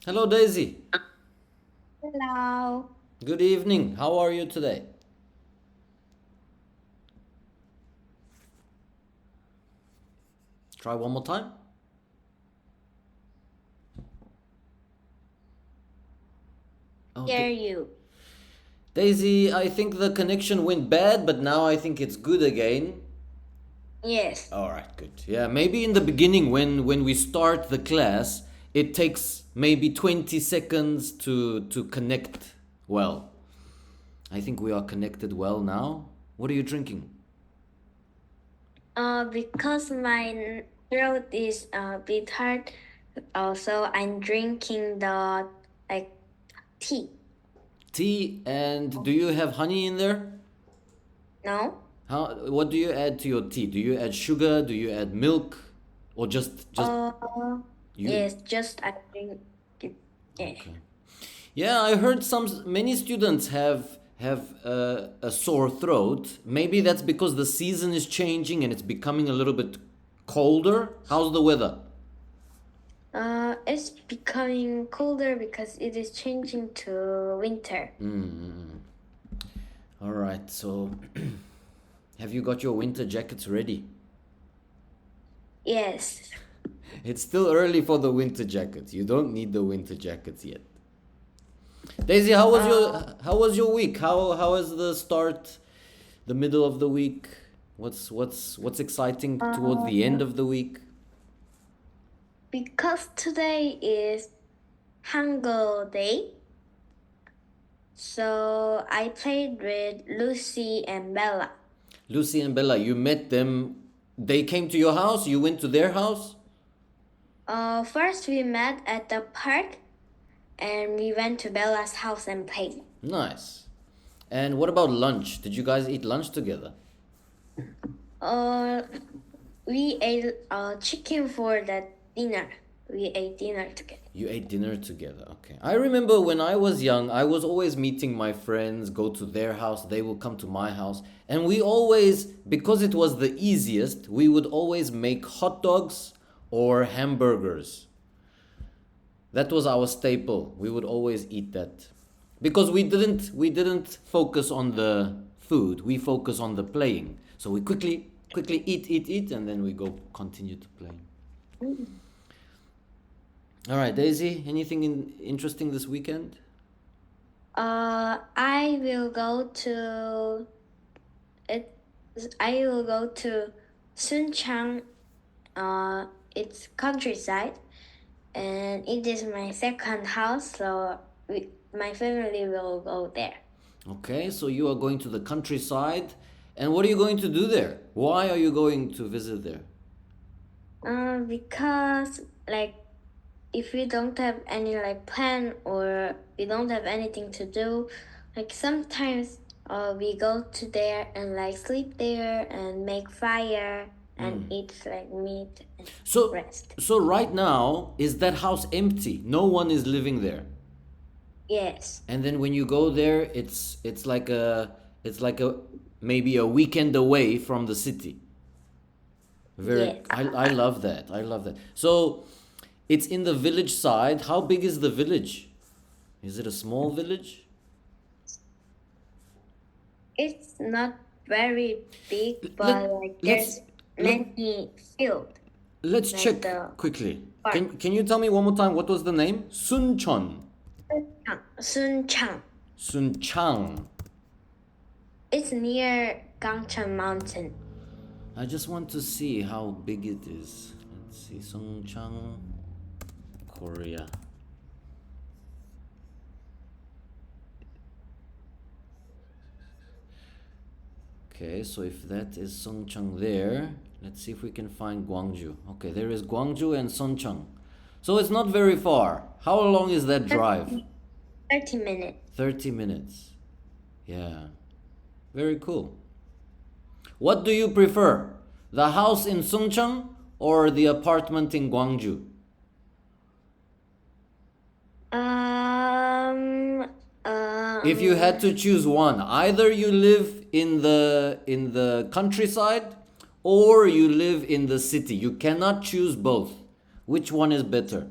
Hello, Daisy. Hello. Good evening. How are you today? Try one more time. Oh, Hear you. Daisy, I think the connection went bad, but now I think it's good again. Yes. All right, good. Yeah, maybe in the beginning when we start the class, it takes maybe 20 seconds to connect well. I think we are connected well now. What are you drinking? Because my throat is a bit hard, also I'm drinking the like tea. Tea, and do you have honey in there? No? How what do you add to your tea? Do you add sugar? Do you add milk? Or just Uh, you? yes, just I drink it. Yeah. Okay. Yeah, I heard many students have a sore throat. Maybe that's because the season is changing and it's becoming a little bit colder. How's the weather? It's becoming colder because it is changing to winter. All right. So, have you got your winter jackets ready? Yes. It's still early for the winter jackets. You don't need the winter jackets yet. Daisy, how was your week? How is the start, the middle of the week? What's exciting towards the Uh, end of the week? because today is Hangul Day, so I played with Lucy and Bella. Lucy and Bella, you met them. They came to your house. You went to their house. First we met at the park and we went to Bella's house and played. Nice. And what about lunch? Did you guys eat lunch together? Uh, we ate chicken for the dinner. We ate dinner together. You ate dinner together. Okay. I remember when I was young, I was always meeting my friends, go to their house, they will come to my house. And we always, because it was the easiest, we would always make hot dogs or hamburgers. That was our staple. We would always eat that. Because we didn't focus on the food. We focus on the playing. So we quickly eat and then we go continue to play. Mm. All right, Daisy, anything interesting this weekend? I will go to it. I will go to Sunchang. It's countryside, and it is my second house. So my family will go there. Okay, so you are going to the countryside. And what are you going to do there? Why are you going to visit there? Because like if we don't have any like plan or we don't have anything to do, like sometimes we go to there and like sleep there and make fire and eat like meat and So rest. so right now is that house empty? No one is living there. Yes. And then when you go there, it's like a maybe a weekend away from the city. Very Yes. I love that. I love that. So it's in the village side. How big is the village? Is it a small village? It's not very big, Let but like let's there's let many field let's like check the quickly. park. Can you tell me one more time what was the name? Suncheon. Sunchang. Sunchang. It's near Gangcheon Mountain. I just want to see how big it is. Let's see. Sunchang, Korea. Okay, so if that is Songchang there, let's see if we can find Gwangju. Okay, there is Gwangju and Songchang. So it's not very far. How long is that drive? 30 minutes. 30 minutes. Yeah, very cool. What do you prefer? The house in Songchang or the apartment in Gwangju? Um, If you had to um, choose one, either you live in the countryside or you live in the city. You cannot choose both. Which one is better?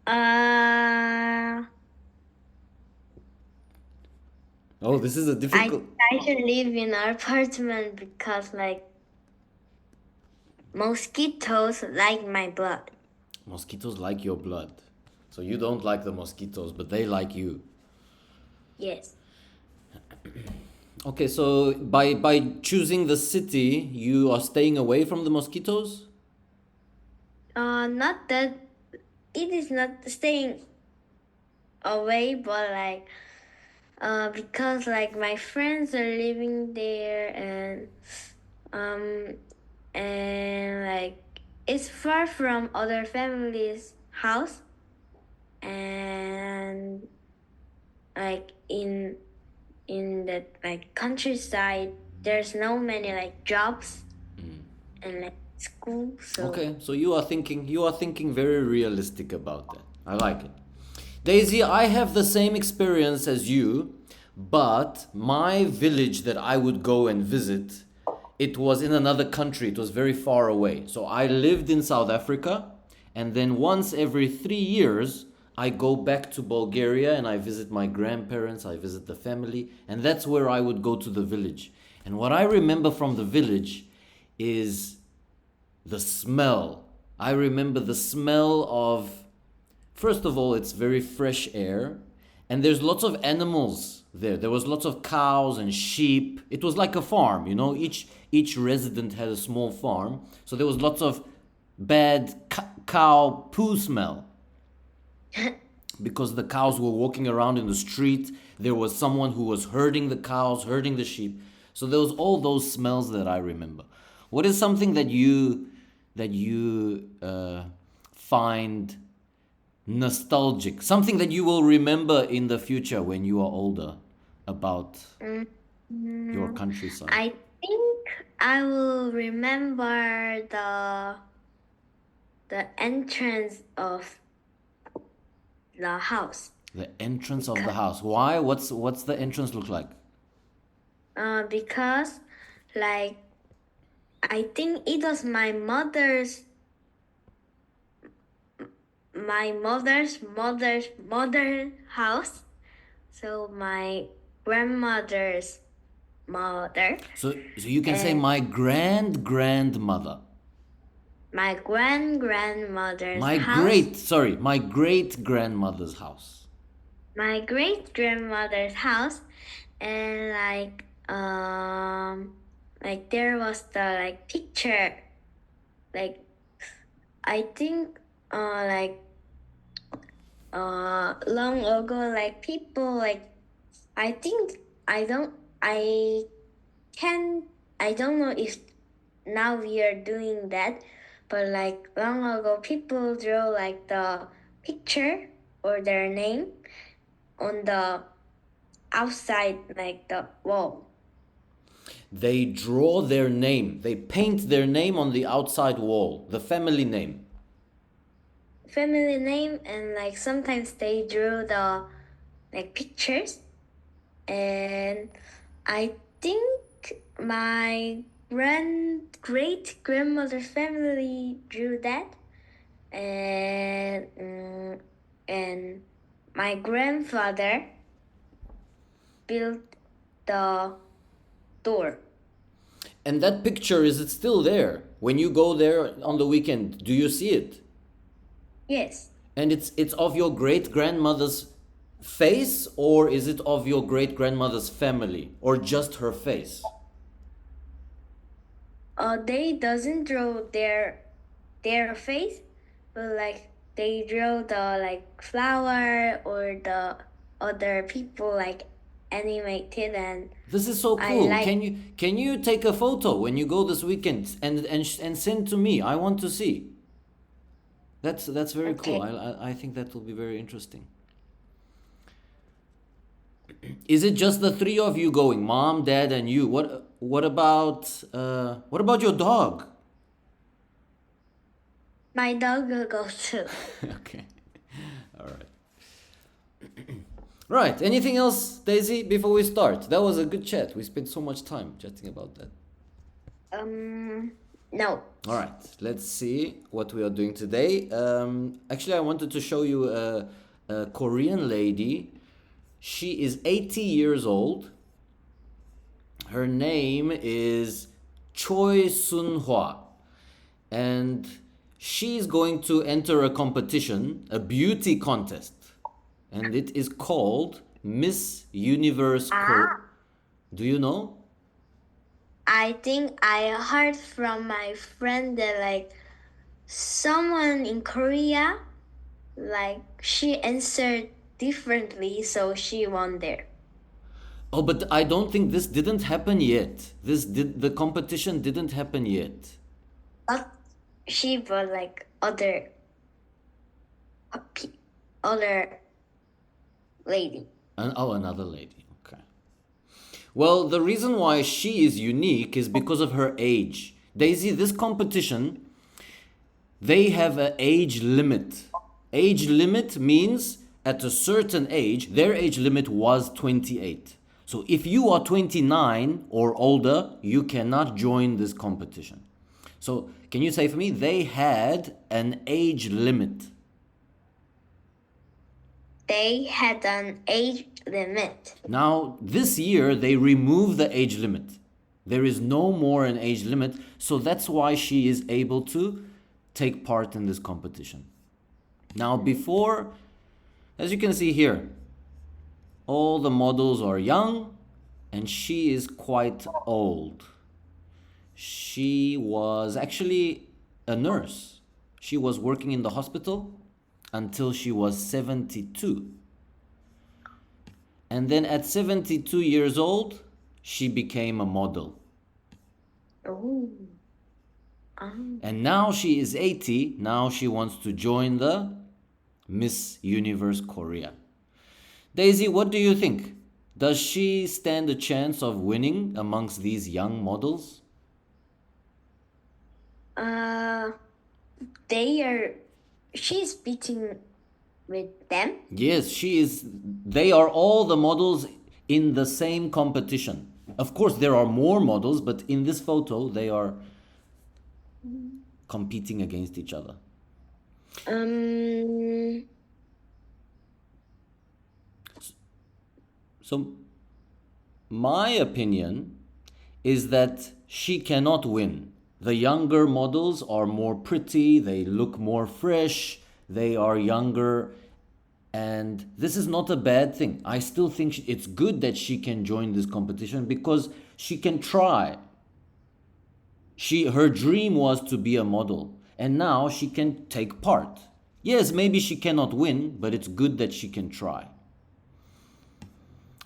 Uh, Oh, this is a I difficult. try to live in an apartment because like mosquitoes like my blood. Mosquitoes like your blood. So you don't like the mosquitoes, but they like you. Yes. Okay, so by choosing the city, you are staying away from the mosquitoes? Not that it is not staying away, but like because like my friends are living there um and like it's far from other families' house and like in the like countryside there's no many like jobs and like school so Okay, so you are thinking very realistic about that. I like it. Daisy, I have the same experience as you, but my village that I would go and visit, it was in another country. It was very far away. So I lived in South Africa, and then once every 3 years, I go back to Bulgaria and I visit my grandparents, I visit the family, and that's where I would go to the village. And what I remember from the village is the smell. I remember the smell of, first of all, it's very fresh air, and there's lots of animals there. There was lots of cows and sheep. It was like a farm, you know. Each resident had a small farm, so there was lots of bad cow poo smell because the cows were walking around in the street. There was someone who was herding the cows, herding the sheep. So there was all those smells that I remember. What is something that you find nostalgic? Something that you will remember in the future when you are older about your mm, countryside. I think I will remember the entrance of the house The entrance of the because house. Why? What's the entrance look like? because like I think it was my mother's house. So my grandmother's mother So you can say and my grandmother. my grandmother's My house, great, sorry, my great grandmother's house. my great grandmother's house, and like there was the like picture like I think like long ago like people like I think I can I don't know if now we are doing that, but like long ago people draw like the picture or their name on the outside like the wall. They draw their name. They paint their name on the outside wall, the family name. Family name and like sometimes they drew the like pictures and I think my great grandmother's family drew that and my grandfather built the door. And that picture, is it still there? When you go there on the weekend, do you see it? Yes. And it's of your great grandmother's face, or is it of your great grandmother's family, or just her face? They doesn't draw their face, but like they draw the like flower or the other people like animated and This is so I cool. like Can you take a photo when you go this weekend and send to me? I want to see. That's very cool. okay. I think that will be very interesting. Is it just the three of you going, mom, dad, and you? What about your dog? My dog will go too. Okay, all right. Right. Anything else, Daisy? Before we start, that was a good chat. We spent so much time chatting about that. Um No. All right, let's see what we are doing today. Actually, I wanted to show you a Korean lady. She is 80 years old. Her name is Choi Sun-hwa. And she's going to enter a competition, a beauty contest. And it is called Miss Universe Do you know? I think I heard from my friend that like someone in Korea, like she answered differently, so she won there. Oh, but I don't think this didn't happen yet. The competition didn't happen yet. But she was like other lady. Another lady. Okay. Well, the reason why she is unique is because of her age. Daisy, this competition, they have an age limit. Age limit means at a certain age, their age limit was 28. So if you are 29 or older, you cannot join this competition. So can you say for me, they had an age limit? They had an age limit. Now, this year, they removed the age limit. There is no more an age limit, so that's why she is able to take part in this competition. Now, before, as you can see here, all the models are young and she is quite old. She was actually a nurse. She was working in the hospital until she was 72. And then at 72 years old, she became a model. Oh. And now she is 80. Now she wants to join the Miss Universe Korea. Daisy, what do you think? Does she stand a chance of winning amongst these young models? She's beating with them. Yes, she is. They are all the models in the same competition. Of course, there are more models, but in this photo, they are competing against each other. So, my opinion is that she cannot win. The younger models are more pretty, they look more fresh, they are younger, and this is not a bad thing. I still think it's good that she can join this competition because she can try. Her dream was to be a model, and now she can take part. Yes, maybe she cannot win, but it's good that she can try.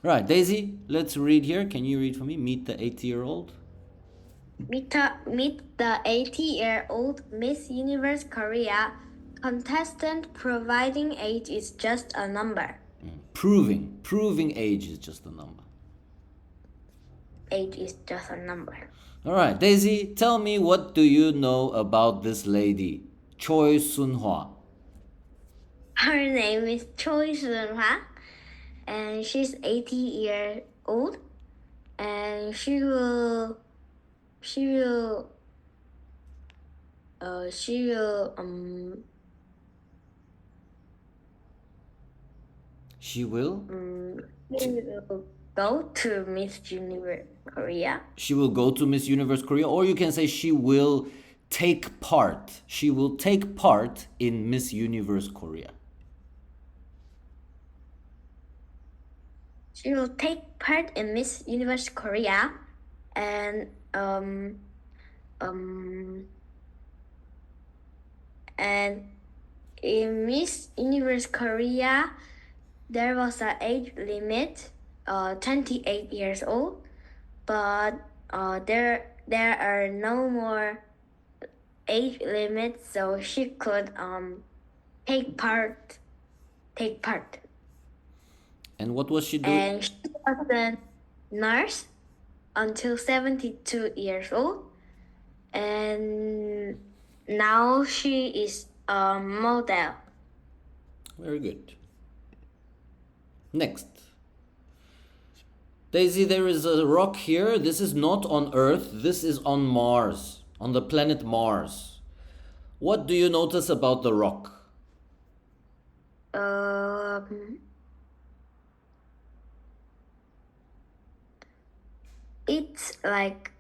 Right, Daisy, let's read here. Can you read for me? Meet the 80-year-old. Meet the 80-year-old Miss Universe Korea contestant providing age is just a number. Proving age is just a number. Age is just a number. All right, Daisy, tell me, what do you know about this lady, Choi Sun-hwa? Her name is Choi Sun-hwa, and she's 80 years old, and she will go to Miss Universe Korea. She will go to Miss Universe Korea, or you can say she will take part. She will take part in Miss Universe Korea. She will take part in Miss Universe Korea, and in Miss Universe Korea, there was an age limit, 28 years old, but there are no more age limits, so she could take part. And what was she doing? And she was a nurse until 72 years old, and now she is a model. Very good. Next. Daisy, there is a rock here. This is not on Earth. This is on Mars. on the planet Mars. What do you notice about the rock? It's like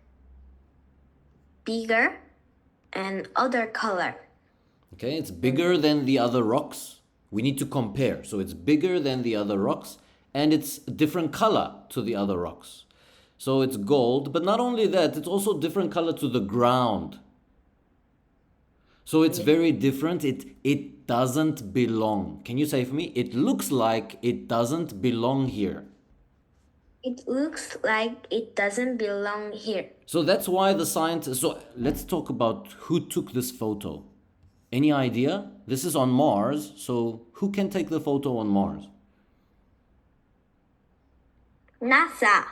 bigger and other color. Okay, it's bigger than the other rocks. We need to compare. So it's bigger than the other rocks and it's a different color to the other rocks. So it's gold, but not only that, it's also different color to the ground. So it's very different. It doesn't belong. Can you say for me? It looks like it doesn't belong here. It looks like it doesn't belong here. So that's why the scientists. So let's talk about who took this photo. Any idea? This is on Mars. So who can take the photo on Mars? NASA.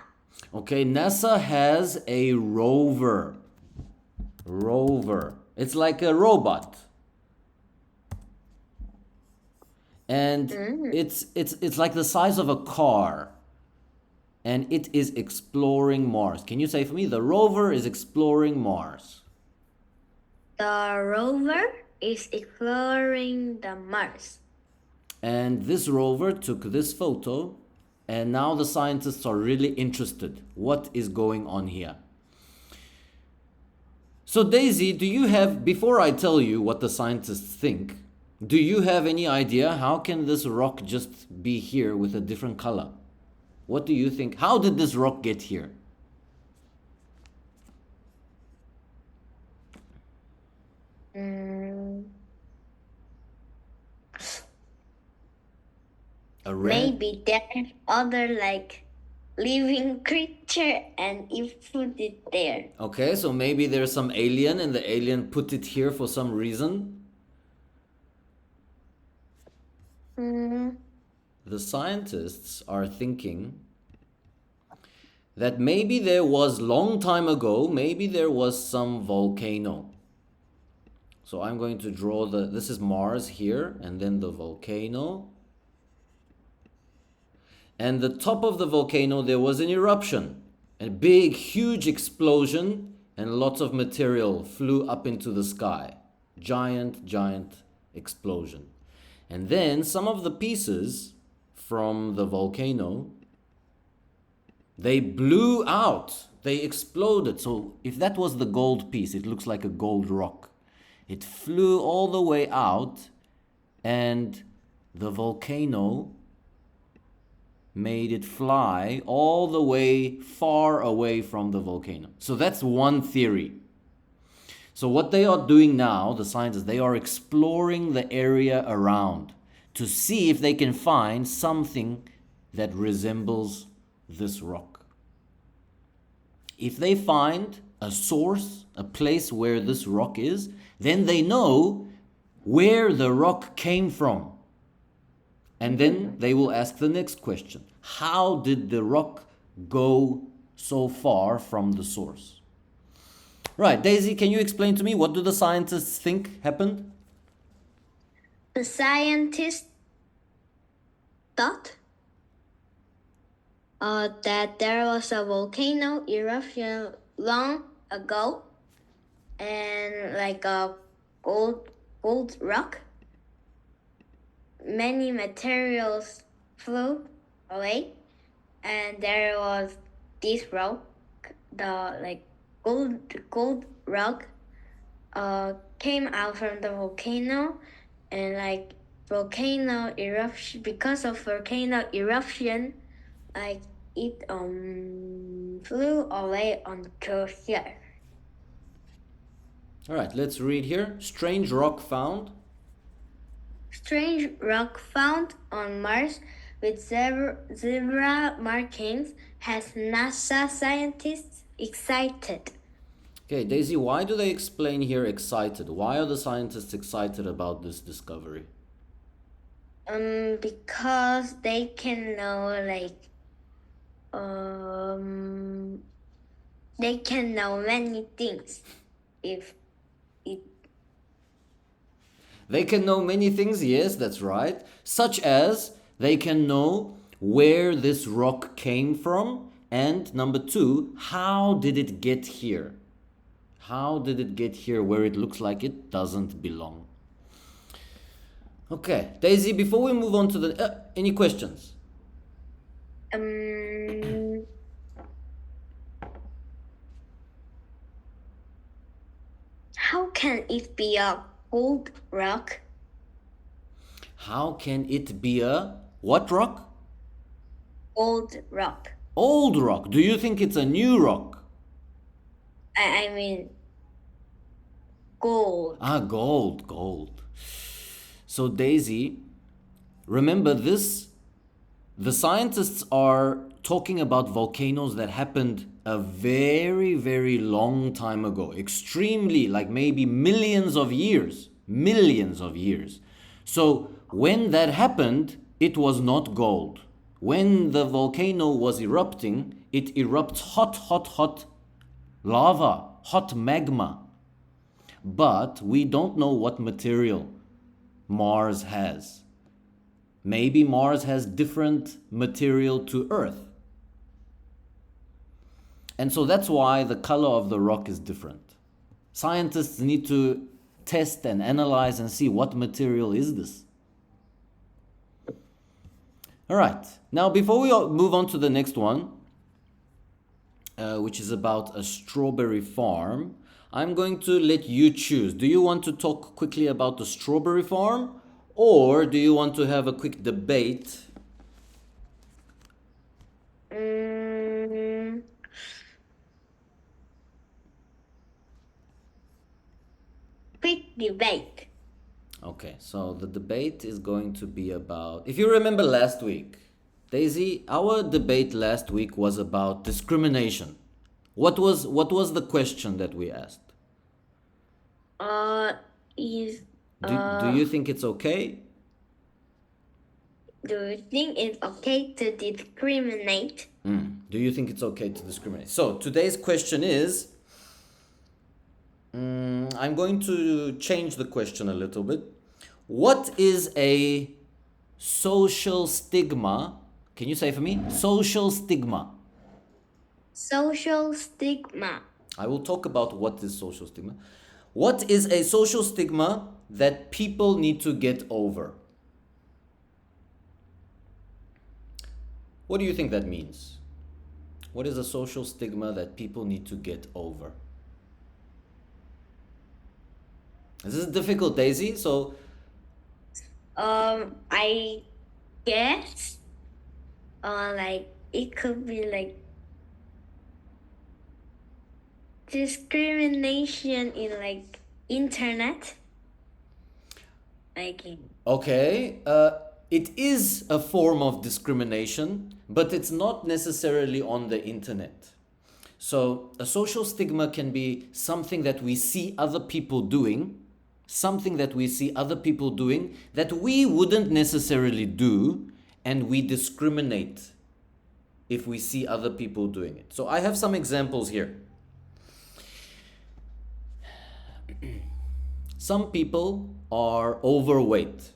Okay, NASA has a rover. Rover. It's like a robot. And it's like the size of a car. And it is exploring Mars. Can you say for me? The rover is exploring Mars. The rover is exploring the Mars. And this rover took this photo, and now the scientists are really interested. What is going on here? So Daisy, do you have, before I tell you what the scientists think, do you have any idea how can this rock just be here with a different color? What do you think? How did this rock get here? A red? Maybe there's other like living creature and it put it there. Okay, so maybe there's some alien and the alien put it here for some reason. The scientists are thinking that maybe there was long time ago, maybe there was some volcano. So I'm going to draw this is Mars here and then the volcano. And the top of the volcano there was an eruption, a big huge explosion and lots of material flew up into the sky. Giant explosion. And then some of the pieces from the volcano, they blew out, they exploded. So if that was the gold piece, it looks like a gold rock. It flew all the way out and the volcano made it fly all the way far away from the volcano. So that's one theory. So what they are doing now, the scientists, they are exploring the area around to see if they can find something that resembles this rock. If they find a source, a place where this rock is, then they know where the rock came from. And then they will ask the next question. How did the rock go so far from the source? Right, Daisy, can you explain to me what do the scientists think happened? The scientists thought that there was a volcano eruption long ago and like a gold rock. Many materials flew away and there was this rock, the like gold rock came out from the volcano and like volcano eruption, because of volcano eruption, like it flew away onto here. All right, let's read here. Strange rock found. Strange rock found on Mars with zebra markings has NASA scientists excited. Okay, Daisy, why do they explain here excited? Why are the scientists excited about this discovery? Because they can know they can know many things if it. They can know many things, yes, that's right. Such as they can know where this rock came from, and number two, how did it get here? How did it get here where it looks like it doesn't belong? Okay, Daisy, before we move on to the... any questions? How can it be a gold rock? How can it be a... what rock? Old rock. Old rock. Do you think it's a new rock? I mean, gold. Gold. So Daisy, remember this, the scientists are talking about volcanoes that happened a very, very long time ago. Extremely, like maybe millions of years. Millions of years. So when that happened, it was not gold. When the volcano was erupting, it erupts hot lava, hot magma. But we don't know what material Mars has. Maybe Mars has different material to Earth. And so that's why the color of the rock is different. Scientists need to test and analyze and see what material is this. All right. Now, before we move on to the next one, which is about a strawberry farm, I'm going to let you choose. Do you want to talk quickly about the strawberry farm, or do you want to have a quick debate? Quick debate. Okay, so the debate is going to be about, if you remember last week, Daisy, our debate last week was about discrimination. What was the question that we asked? Do you think it's okay? Do you think it's okay to discriminate? Do you think it's okay to discriminate? So today's question is, I'm going to change the question a little bit. What is a social stigma? Can you say for me? Social stigma. Social stigma. I will talk about what is social stigma. What is a social stigma that people need to get over? What do you think that means? What is a social stigma that people need to get over? This is difficult, Daisy. So, I guess, like it could be like discrimination in like internet. Like okay, it is a form of discrimination, but it's not necessarily on the internet. So a social stigma can be something that we see other people doing, that we wouldn't necessarily do, and we discriminate if we see other people doing it. So I have some examples here. Some people are overweight.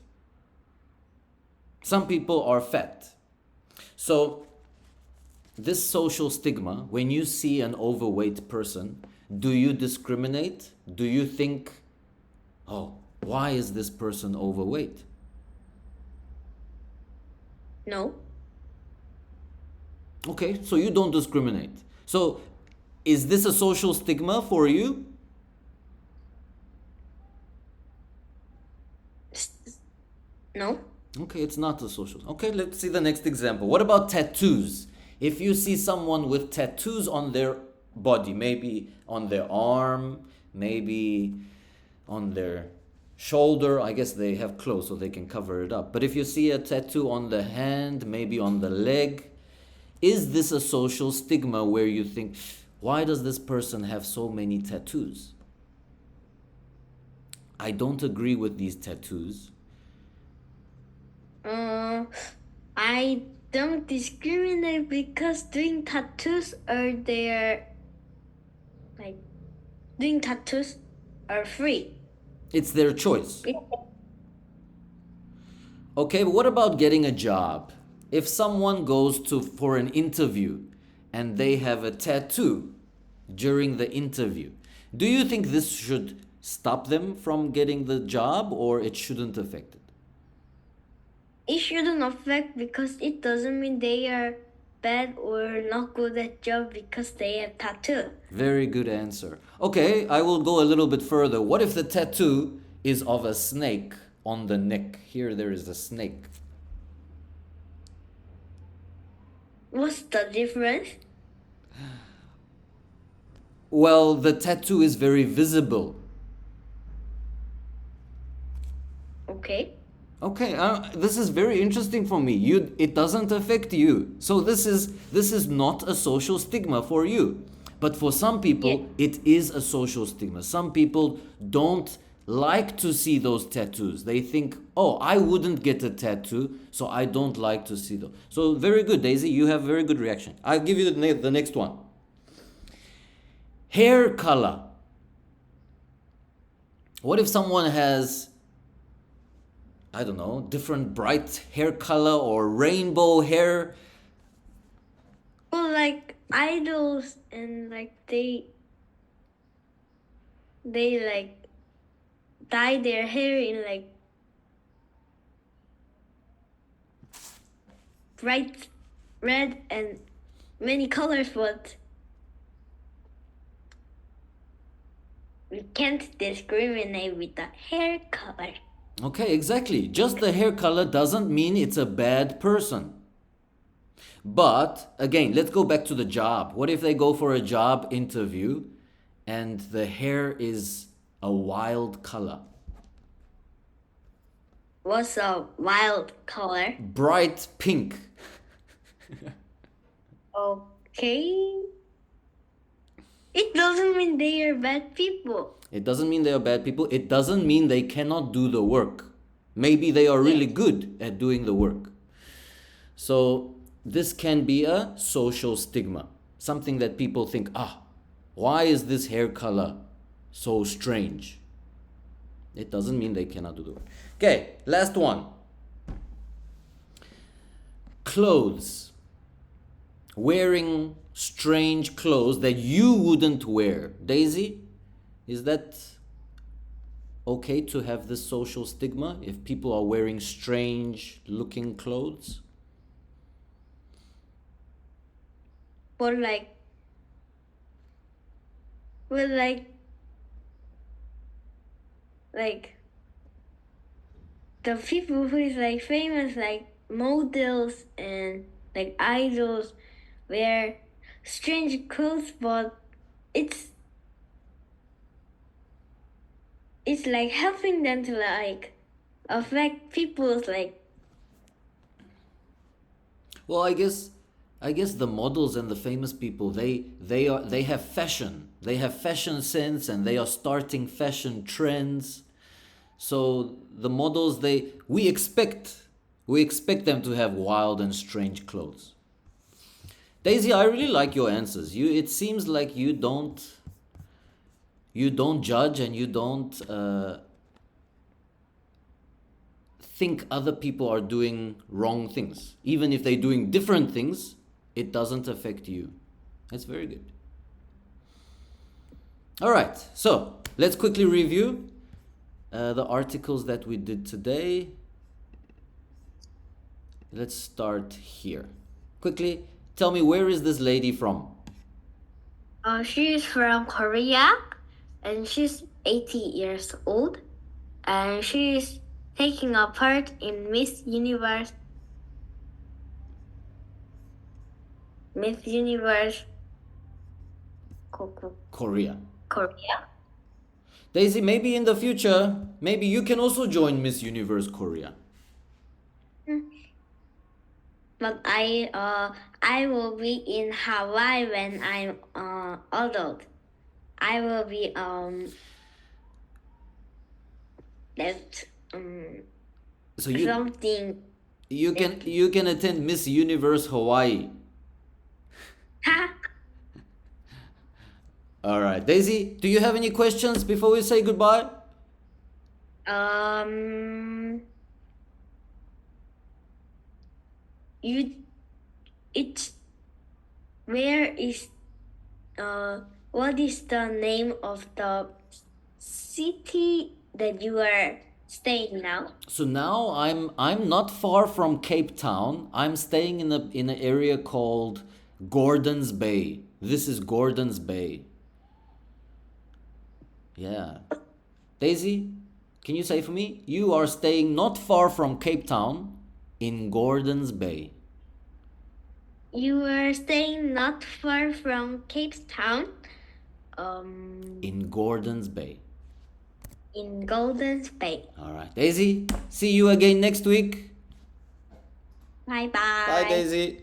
Some people are fat. So this social stigma, when you see an overweight person, do you discriminate? Do you think, oh, why is this person overweight? no. Okay, so you don't discriminate. So is this a social stigma for you? No. Okay, it's not a social. Okay, let's see the next example. What about tattoos? If you see someone with tattoos on their body, maybe on their arm, maybe on their shoulder, I guess they have clothes so they can cover it up. But if you see a tattoo on the hand, maybe on the leg, is this a social stigma where you think, why does this person have so many tattoos? I don't agree with these tattoos. I don't discriminate because doing tattoos are free. It's their choice. Okay, but what about getting a job? If someone goes for an interview and they have a tattoo during the interview, Do you think this should stop them from getting the job or it shouldn't affect it? It shouldn't affect because it doesn't mean they are bad or not good at job because they have tattoo. Very good answer. Okay, I will go a little bit further. What if the tattoo is of a snake on the neck? Here there is a snake. What's the difference? Well, the tattoo is very visible. Okay. Okay, this is very interesting for me. It doesn't affect you. So this is not a social stigma for you. But for some people, it is a social stigma. Some people don't like to see those tattoos. They think, "Oh, I wouldn't get a tattoo, so I don't like to see them." So very good, Daisy. You have very good reaction. I'll give you the next one. Hair color. What if someone has, I don't know, different bright hair color or rainbow hair? Well, like idols and like they like dye their hair in like bright red and many colors, but we can't discriminate with the hair color. Okay, exactly. Just the hair color doesn't mean it's a bad person. But again, let's go back to the job. What if they go for a job interview and the hair is a wild color? What's a wild color? Bright pink. Okay. It doesn't mean they are bad people. It doesn't mean they are bad people. It doesn't mean they cannot do the work. Maybe they are really good at doing the work. So this can be a social stigma. Something that people think, why is this hair color so strange? It doesn't mean they cannot do the work. Okay, last one. Clothes. Wearing strange clothes that you wouldn't wear. Daisy, is that okay to have this social stigma if people are wearing strange looking clothes? But like the people who is like famous, like models and like idols, wear strange clothes, but it's like helping them to like affect people's like. Well, I guess the models and the famous people, they have fashion. They have fashion sense and they are starting fashion trends. So the models, we expect them to have wild and strange clothes. Daisy, I really like your answers. It seems like you don't judge and you don't think other people are doing wrong things. Even if they're doing different things, it doesn't affect you. That's very good. All right, so let's quickly review the articles that we did today. Let's start here. Quickly, tell me, where is this lady from? She's from Korea, and she's 80 years old, and she's taking a part in Miss Universe. Korea. Korea. Daisy, maybe in the future, maybe you can also join Miss Universe Korea. But I will be in Hawaii when I'm adult. I will be left So something. you can attend Miss Universe Hawaii. All right, Daisy, do you have any questions before we say goodbye? It's where is what is the name of the city that you are staying now? So now I'm not far from Cape Town. I'm staying in an area called Gordon's Bay. This is Gordon's Bay. Yeah. Daisy, can you say for me? You are staying not far from Cape Town in Gordon's Bay. You are staying not far from Cape Town, In Gordon's Bay. in Golden's Bay. All right. Daisy, see you again next week. Bye Bye, bye. Daisy.